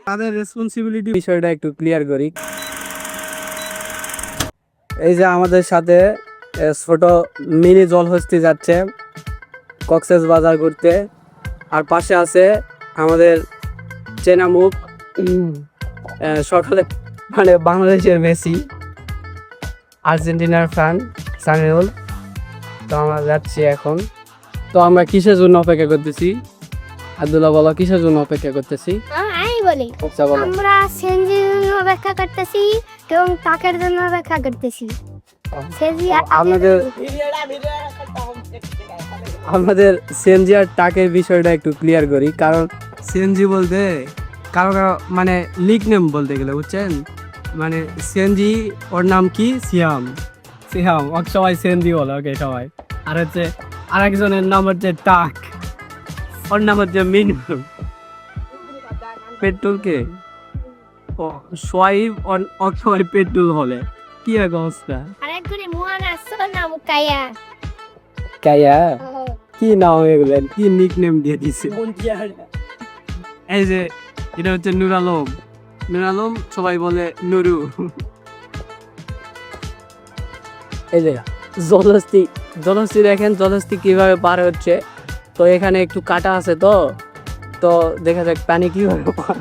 তাদের রেসপন্সিবিলিটি বিষয়টা একটু ক্লিয়ার করি। এই যে আমাদের সাথে ছোট মিনি জলহস্তি যাচ্ছে কক্সবাজার ঘুরতে, আর পাশে আছে আমাদের চেনা মুখ সকালে মানে বাংলাদেশের মেসি, আর্জেন্টিনার ফ্যান সামিউল। তো আমরা যাচ্ছি এখন। তো আমরা কিসের জন্য অপেক্ষা করতেছি? আব্দুল্লাহ বলো, কিসের জন্য অপেক্ষা করতেছি? আমি বলি, আমরা সেনজির জন্য অপেক্ষা করতেছি এবং টাকের জন্য অপেক্ষা করতেছি। আমাদের সিএনজি আর টাকের বিষয়টা একটু ক্লিয়ার করি, কারণ সিএনজি বলতে কারো মানে লিক নেম বলতে গেলে, বুঝছেন? মানে সিএনজি ওর নাম কি? সিয়াম। সিয়াম ওকে সবাই সিএনজি বলে, ওকে সবাই। আর হচ্ছে আরেকজনের নাম হচ্ছে টাক, ওর নাম হচ্ছে মিনু। পেট্রোলকে ও সোয়াইব ওর সবাই পেট্রোল বলে। কি এক অবস্থা! আরেকজনের মহান আছে নাম কায়া। কায়া কি নাম এগুলো, কি নিক নেম দিয়ে দিছে। এই যে এটা হচ্ছে নূর আলম। নূর আলম সবাই বলে নুরু। এই যে জলহস্তি, জলহস্তি দেখেন জলহস্তি কিভাবে পার হচ্ছে। তো এখানে একটু কাটা আছে, তো তো দেখা যাক পানি কিভাবে পার।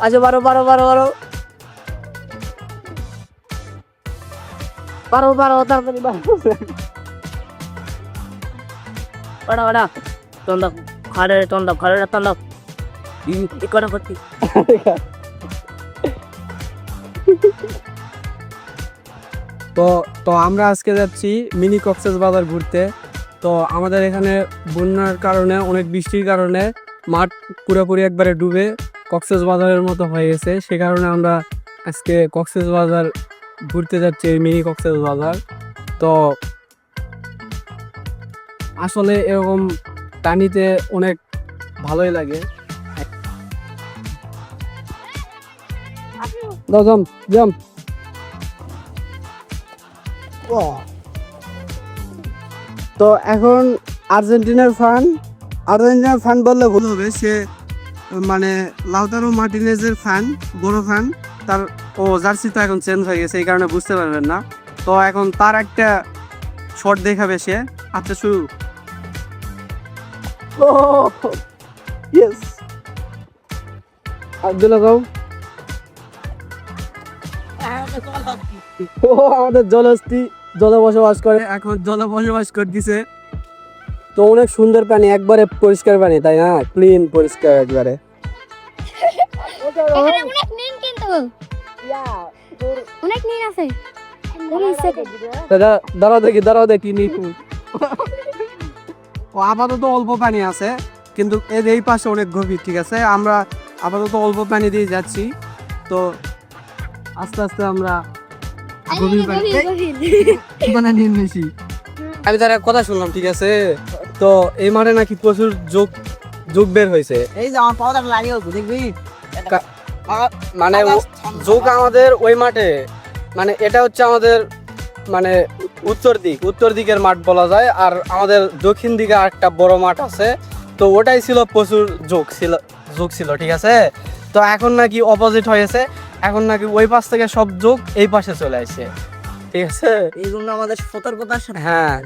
আচ্ছা বারো বারো বারো বারো বারো বারো তাড়াতাড়ি বারো। Pada pada, tondak, khare tondak, ikona korti. তো তো আমরা আজকে যাচ্ছি মিনি কক্সবাজার ঘুরতে। তো আমাদের এখানে বন্যার কারণে, অনেক বৃষ্টির কারণে মাঠ পুরোপুরি একবারে ডুবে কক্সবাজারের মতো হয়ে গেছে। সে কারণে আমরা আজকে কক্সবাজার ঘুরতে যাচ্ছি, মিনি কক্সবাজার। তো আসলে এরকম পানিতে অনেক ভালোই লাগে। তো এখন আর্জেন্টিনার ফ্যান বললে ভুল হবে, সে মানে লাউতারো মার্টিনেজের ফ্যান, বড় ফ্যান তার। ও জার্সি তো এখন চেঞ্জ হয়ে গেছে, এই কারণে বুঝতে পারবেন না। তো এখন তার একটা শট দেখাবে সে। আচ্ছা শুরু। আব্দুল্লাহ গাও। আমাদের জলহস্তি জলে বসবাস করে, এখন জলে বসবাস করতেছে। তো অনেক সুন্দর পানি, একবারে পরিষ্কার পানি, তাই না? ক্লিন পরিষ্কার একবারে। অনেক নীল, কিন্তু অনেক নীল আছে। দাঁড়াও দেখি ও আপাতত অল্প পানি আছে, কিন্তু এর এই পাশে অনেক গভীর। ঠিক আছে, আমরা আপাতত অল্প পানি দিয়ে যাচ্ছি। তো আস্তে আস্তে আমরা গভীর পানি বেশি। আমি তার কথা শুনলাম, ঠিক আছে। তো এই মাঠে নাকি প্রচুর যোগ বের হয়েছে। এই যে আমার পাওয়াটা লাগিয়ে দেখবি, মানে যোগ আমাদের ওই মাঠে, মানে এটা হচ্ছে আমাদের মানে উত্তর দিকের মাঠ বলা যায়। আর আমাদের দক্ষিণ দিকে একটা বড় মাঠ আছে, তো ওটাই ছিল প্রচুর যোগ ছিল। ঠিক আছে, তো এখন নাকি অপোজিট হয়েছে, এখন নাকি ওই পাশ থেকে সব যোগ এই পাশে চলে আসছে। ঠিক আছে, এই জন্য আমাদের সতর্কতার সাথে। হ্যাঁ,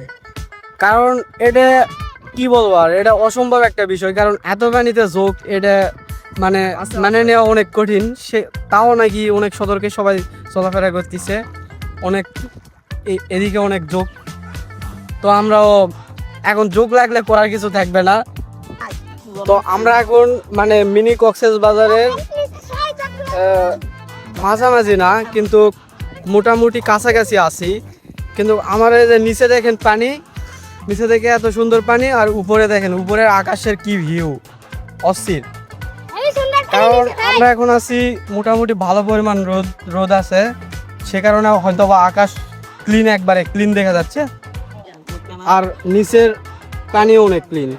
কারণ এটা কি বলবো, আর এটা অসম্ভব একটা বিষয়। কারণ এত পানিতে যোগ, এটা মানে নেওয়া অনেক কঠিন। সে তাও নাকি অনেক সতর্কে সবাই চলাফেরা করতেছে। অনেক এদিকে অনেক যোগ। তো আমরাও এখন যোগ লাগলে করার কিছু থাকবে না। তো আমরা এখন মানে মিনি কক্সবাজারের মাঝামাঝি না, কিন্তু মোটামুটি কাছাকাছি আছি। কিন্তু আমার এই যে নিচে দেখেন পানি, নিচে দেখে এত সুন্দর পানি, আর উপরে দেখেন উপরের আকাশের কি ভিউ, অস্থির। কারণ আমরা এখন আছি মোটামুটি ভালো পরিমাণ রোদ আছে, সে কারণে হয়তো বা আকাশ ক্লিন, একবারে ক্লিন দেখা যাচ্ছে। আর নিচের পানিও অনেক ক্লিন।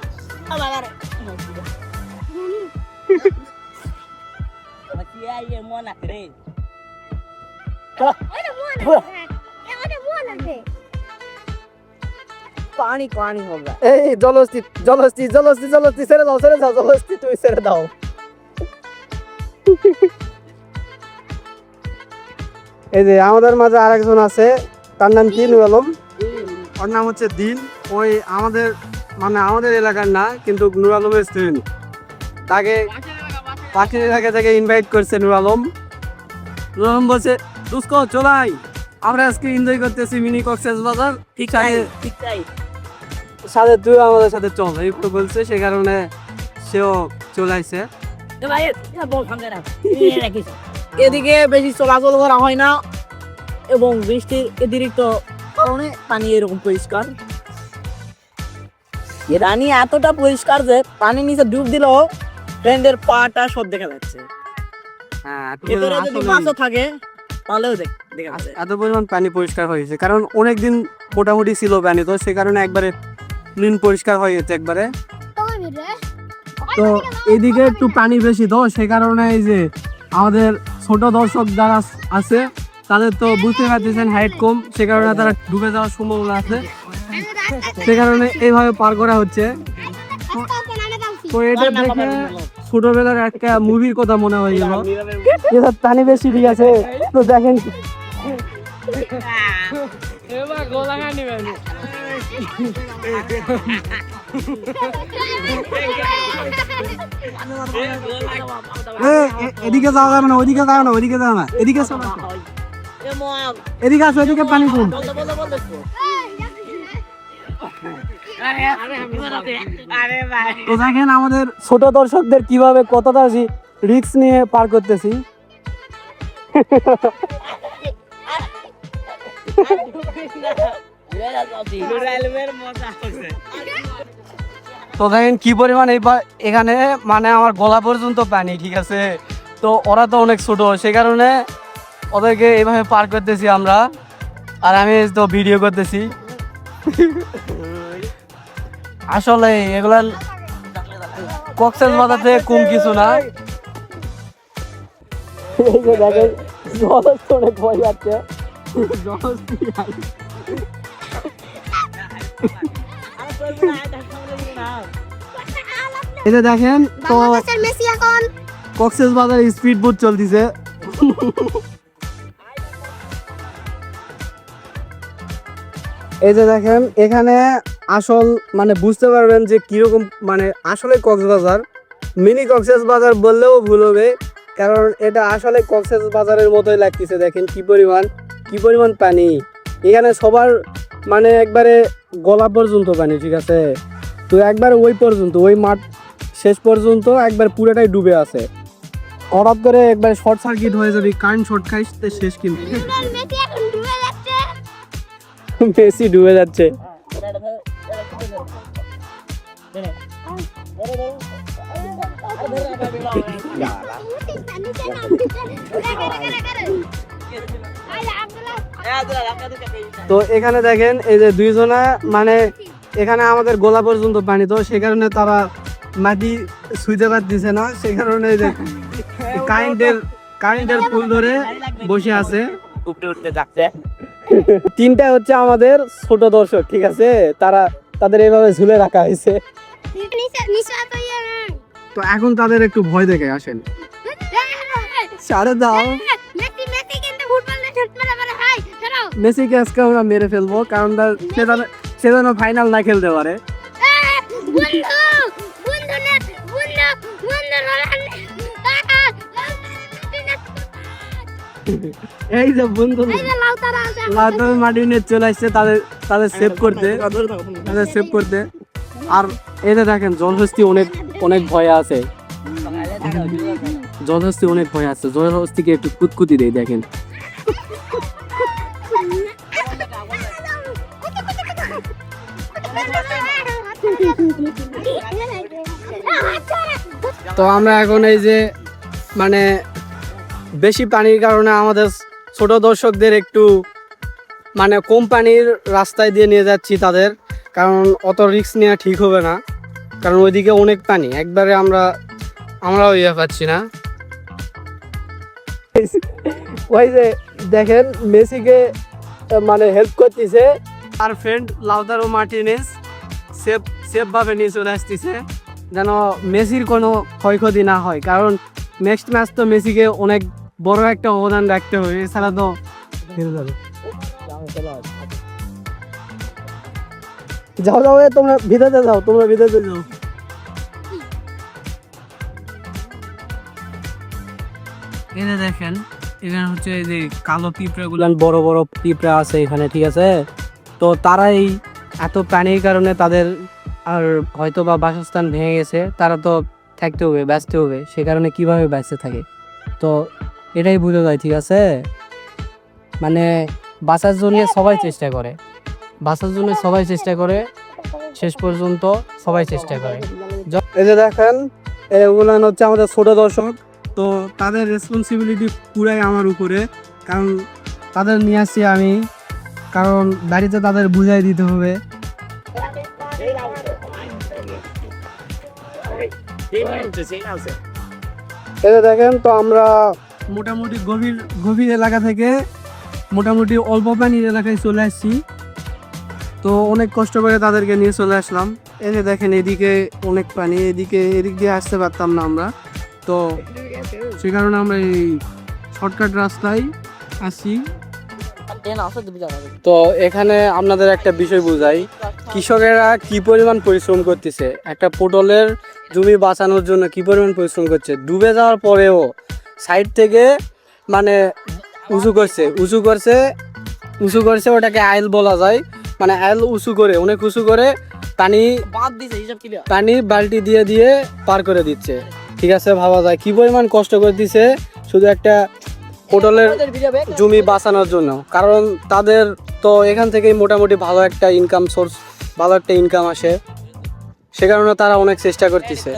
পানি পানি হবে এই জলস্থিত ছেড়ে দাও জলস্থিত তুই ছেড়ে দাও। এই যে আমাদের মাঝে আরেকজন আছে, তার নাম কি নুর আলম, ওর নাম হচ্ছে দিন। ওই আমাদের এলাকার না, কিন্তু নুর আলমের স্টুডেন্ট। তাকে পাখির এলাকা থেকে ইনভাইট করছে নুর আলম। নুর আলম বলছে দুস্কো চলাই, আমরা আজকে এনজয় করতেছি মিনি কক্সবাজার, ঠিক তাই সাথে তুই আমাদের সাথে চল এই তো বলছে, সে কারণে সেও চলে আসছে। ভাই বল সামনে রাখ রাখিস। এদিকে বেশি চলাচল করা হয় না এবং বৃষ্টির অতিরিক্ত কারণে পানি এরকম পরিষ্কার। রানী এতটা পরিষ্কার যে পানি নিচে ডুব দিলেও ফ্রেন্ডের পাটা সব দেখা যাচ্ছে। হ্যাঁ, ভিতরে যদি মাছও থাকে তাহলেও দেখা যাচ্ছে। এত পরিমাণ পানি পরিষ্কার হয়েছে, কারণ অনেকদিন মোটামুটি ছিল পানি, তো সে কারণে একবারে ক্লিন পরিষ্কার হয়ে গেছে একবারে। তো এদিকে একটু পানি বেশি, তো সে কারণে এই যে আমাদের ছোট দর্শক যারা আছে তাদের তো বুঝতে পারতেছেন হাইট কম, সে কারণে তারা ডুবে যাওয়ার সম্ভাবনা আছে, সে কারণে এইভাবে পার করা হচ্ছে। তো এটা দেখে ছোটবেলার একটা মুভির কথা মনে হয়ে গেল, এটা পানি বেশি, ঠিক আছে। তো দেখেন এদিকে যাওয়া যাবে না, ওইদিকে যাও না, ওইদিকে যাও না, এদিকে এদিকে আসো, এদিকে পানি কম। তো দেখেন আমাদের ছোট দর্শকদের কিভাবে কতটা রিস্ক নিয়ে পার করতেছি। তো দেখেন কি পরিমাণ এখানে আমার গলা পর্যন্ত পানি, ঠিক আছে। তো ওরা তো অনেক ছোট, সে কারণে ওদেরকে এইভাবে পার করতেছি আমরা, আর আমি তো ভিডিও করতেছি। আসলে এগুলা কক্সবাজার থেকে কম কিছু না। এই যে দেখেন জলস্থ অনেক ভয় যাচ্ছে, এই যে দেখেন তো কক্সবাজার স্পিড বোট চলতেছে। এই যে দেখেন এখানে আসল বুঝতে পারবেন যে কিরকম আসলে কক্সবাজার, মিনি কক্সবাজার বললেও ভুল হবে, কারণ এটা আসলে কক্সবাজারের মতোই লাগতেছে। দেখেন কি পরিমাণ পানি এখানে, সবার একবারে গলা পর্যন্ত পানি, ঠিক আছে। তো একবার ওই পর্যন্ত, ওই মাঠ শেষ পর্যন্ত একবার পুরোটাই ডুবে আছে। হঠাৎ করে একবার শর্ট সার্কিট হয়ে যাবে, কারেন্ট শর্ট খাইতে শেষ। কিন্তু মেসি ডুবে যাচ্ছে। তো এখানে দেখেন এই যে দুইজনা এখানে আমাদের গোলা পর্যন্ত পানি, তো সে কারণে তারা মাটি ছুঁইতে পারতেছে না, সে কারণে কারেন্টের ফুল ধরে বসে আছে। তিনটা হচ্ছে আমাদের ছোট দর্শক, ঠিক আছে, তাদের এইভাবে ঝুলে রাখা হয়েছে। তো এখন তাদের একটু ভয় দেখে আসেন, সাড়ে দাও মেসিকে আজকে আমরা মেরে ফেলবো, কারণ সে যেন ফাইনাল না খেলতে পারে। এই যে বন্ধু মাটি নিয়ে চলে আসছে তাদের সেভ করতে। আর এই যে দেখেন জলহস্তি অনেক ভয় আছে, জলহস্তিকে একটু কুতকুতি দেয় দেখেন। তো আমরা এখন এই যে বেশি পানির কারণে আমাদের ছোট দর্শকদের একটু কোম্পানির রাস্তায় দিয়ে নিয়ে যাচ্ছি তাদের, কারণ অত রিস্ক নেওয়া ঠিক হবে না, কারণ ওইদিকে অনেক পানি, একবারে আমরাও পাচ্ছি না। ওই যে দেখেন মেসিকে হেল্প করতেছে, আর ফ্রেন্ড লাউতারো মার্টিনেজ সেফ ভাবে নিয়ে চলে আসতেছে যেন মেসির কোনো ক্ষয়ক্ষতি না হয়, কারণ নেক্সট ম্যাচ তো মেসিকে অনেক বড় একটা অবদান রাখতে হবে, এছাড়া তো হেরে যাবে। যাও যাও তোমরা ভিতরে যাও, তোমরা ভিতরে যাও। এখানে দেখেন, এখানে হচ্ছে এই যে কালো পিঁপড়াগুলো বড় বড় পিঁপড়া আছে এখানে, ঠিক আছে। তো তারা এই এত প্রাণীর কারণে তাদের আর হয়তো বা বাসস্থান ভেঙে গেছে, তারা তো থাকতে হবে, ব্যস্ত হবে, সে কারণে কিভাবে ব্যস্ত থাকে, তো এটাই বোঝা যায়, ঠিক আছে। মানে বাঁচার জন্য সবাই চেষ্টা করে, বাঁচার জন্য সবাই চেষ্টা করে, শেষ পর্যন্ত সবাই চেষ্টা করে। এই যে দেখেন, এগুলো হচ্ছে আমাদের ছোট দর্শক, তো তাদের রেসপন্সিবিলিটি পুরাই আমার উপরে, কারণ তাদের নিয়ে আসছি আমি, কারণ বাড়িতে তাদের বুঝাই দিতে হবে। এটা দেখেন, তো আমরা মোটামুটি গভীর এলাকা থেকে মোটামুটি অল্প পানির এলাকায় চলে আসছি, তো অনেক কষ্ট করে তাদেরকে নিয়ে চলে আসলাম। এই যে দেখেন, এদিকে অনেক পানি, এদিক দিয়ে আসতে পারতাম না আমরা, তো সে কারণে আমরা এই শর্টকাট রাস্তায় আসি। তো এখানে আপনাদের একটা বিষয় বুঝাই, কৃষকেরা কি পরিমাণ পরিশ্রম করতেছে, একটা পটলের জমি বাঁচানোর জন্য কি পরিমাণ পরিশ্রম করছে। ডুবে যাওয়ার পরেও সাইড থেকে মানে উঁচু করছে ওটাকে আইল বলা যায়, মানে আইল উঁচু করে, অনেক উঁচু করে পানি বালতি দিয়ে পার করে দিচ্ছে, ঠিক আছে। ভাবা যায় কি পরিমাণ কষ্ট করে দিচ্ছে শুধু একটা পটলের জমি বাঁচানোর জন্য, কারণ তাদের তো এখান থেকেই মোটামুটি ভালো একটা ইনকাম সোর্স, ভালো একটা ইনকাম আসে, সে কারণে তারা অনেক চেষ্টা করতেছে।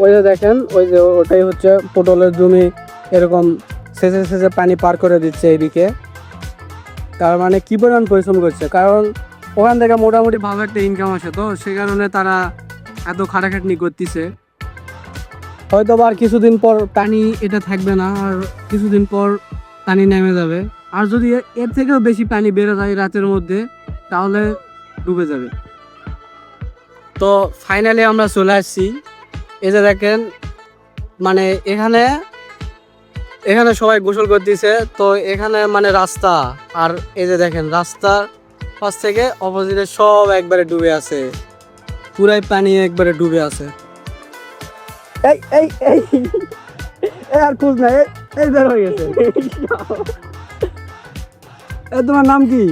ওই যে দেখেন, ওই যে ওটাই হচ্ছে পটলের জমি, এরকম শেষে পানি পার করে দিচ্ছে এইদিকে, তার মানে কি পরিমাণ পরিশ্রম করছে, কারণ ওখান থেকে মোটামুটি ভালো একটা ইনকাম আসে, তো সে কারণে তারা এত খাটাখাটনি করতেছে। হয়তো আর কিছুদিন পর পানি এটা থাকবে না, আর কিছুদিন পর পানি নেমে যাবে, আর যদি এর থেকেও বেশি পানি বেড়ে যায় রাতের মধ্যে, তাহলে ডুবে যাবে। তো ফাইনালি আমরা চলে আসছি। এই যে দেখেন, মানে এখানে সবাই গোসল করতেছে, তো এখানে মানে রাস্তা, আর এই যে দেখেন রাস্তার পাশ থেকে অপোজিটে সব একবারে ডুবে আছে, পুরাই পানি একবারে ডুবে আছে। এই এই এই আর খোঁজ নাই, এই বের হয়ে গেছে। তোমার নাম কি?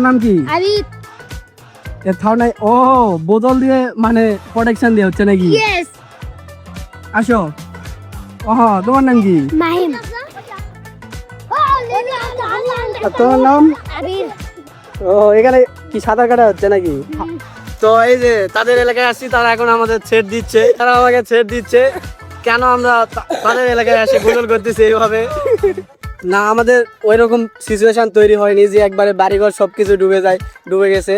নাম কি? নাই। ও বোতল দিয়ে মানে প্রোটেকশন দিয়ে হচ্ছে নাকি? আসো। ও তোমার নাম কি? মাহিম। তোমার নাম? ও এখানে কি সাঁতার কাটা হচ্ছে নাকি? তো এই যে তাদের এলাকায় আসছি, তারা এখন আমাদের ছেড় দিচ্ছে, তারা আমাকে ছেড় দিচ্ছে, কেন আমরা তাদের এলাকায় এসে গোসল করতেছি এইভাবে? না, আমাদের ওইরকম সিচুয়েশন তৈরি হয়নি যে একবারে বাড়িঘর সবকিছু ডুবে গেছে,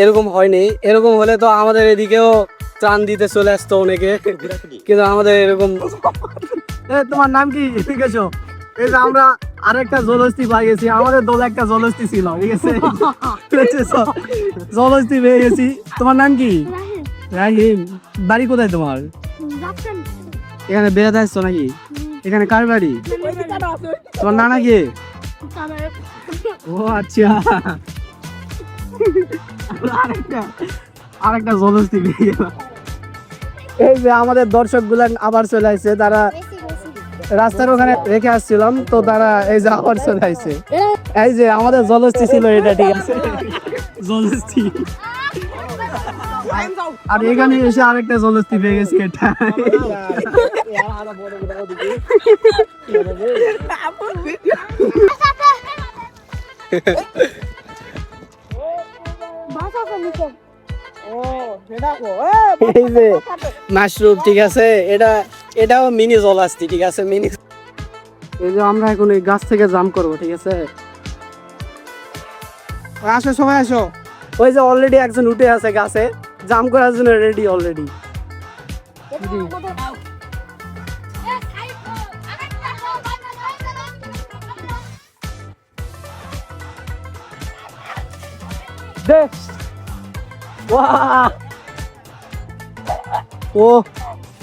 এরকম হয়নি। এরকম হলে তো আমাদের এদিকেও ত্রাণ দিতে চলে আসতো অনেকে, কিন্তু আমাদের এরকম। তোমার নাম কি? ঠিক আছে, এই যে আমরা আরেকটা জলহস্তি পাই গেছি, আমাদের দলে একটা জলহস্তি ছিল, ঠিক আছে, জলহস্তি পেয়ে গেছি। তোমার নাম কি? রাহিম। বাড়ি কোথায় তোমার? এখানে বেড়াতে আসছো নাকি? এখানে কার বাড়ি? তোমার নানা কি? ও আচ্ছা, আরেকটা জলহস্তি পেয়ে গেলাম। এই যে আমাদের দর্শক গুলা আবার চলে আসছে, তারা রাস্তার ওখানে রেখে আসছিলাম, তো তারা এই যে আবার চলে আসছে। এই যে আমাদের জলহস্তি ছিল এটা, ঠিক আছে, জলহস্তি। আর এখানে এসে আরেকটা জলহস্তি পেয়ে গেছি, এটা এই যে মাশরুম, ঠিক আছে, এটাও মিনি জলহস্তি, ঠিক আছে, মিনি। এই যে আমরা এখন এই গাছ থেকে জাম্প করবো, ঠিক আছে। আসো সবাই আসো। ওই যে অলরেডি একজন উঠে আছে গাছে, জাম্প করার জন্য রেডি অলরেডি। দে বাহ! ও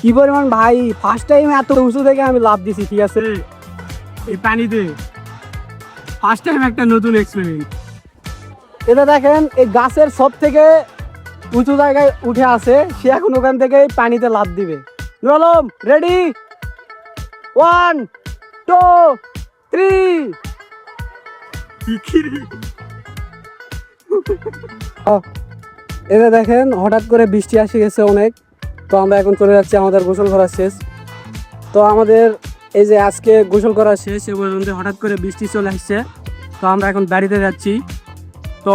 কি পরিমাণ ভাই, ফার্স্ট টাইম এত উঁচু থেকে আমি লাফ দিছি, ঠিক আছে এই পানিতে, ফার্স্ট টাইম একটা নতুন এক্সপেরিমেন্ট। এটা দেখেন এই গাছের সব থেকে উঁচু জায়গায় উঠে আছে, সে এখন ওখান থেকে পানিতে লাফ দিবে। নুর আলম রেডি, 1 2 3। এটা দেখেন হঠাৎ করে বৃষ্টি এসে গেছে অনেক, তো আমরা এখন চলে যাচ্ছি, আমাদের গোসল করা শেষ। তো আমাদের এই যে আজকে গোসল করা শেষ, এ পর্যন্ত হঠাৎ করে বৃষ্টি চলে আসছে, তো আমরা এখন বাড়িতে যাচ্ছি। তো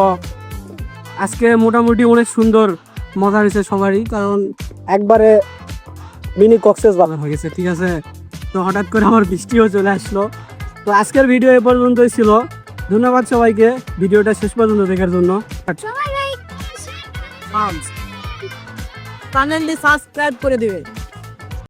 আজকে মোটামুটি অনেক সুন্দর মজা হয়েছে সবারই, কারণ একবারে মিনি কক্সবাজার হয়ে গেছে, ঠিক আছে। তো হঠাৎ করে আমার বৃষ্টিও চলে আসলো। তো আজকের ভিডিও এ পর্যন্তই ছিল। ধন্যবাদ সবাইকে ভিডিওটা শেষ পর্যন্ত দেখার জন্য। সবাই লাইক চ্যানেলটি সাবস্ক্রাইব করে দিবে।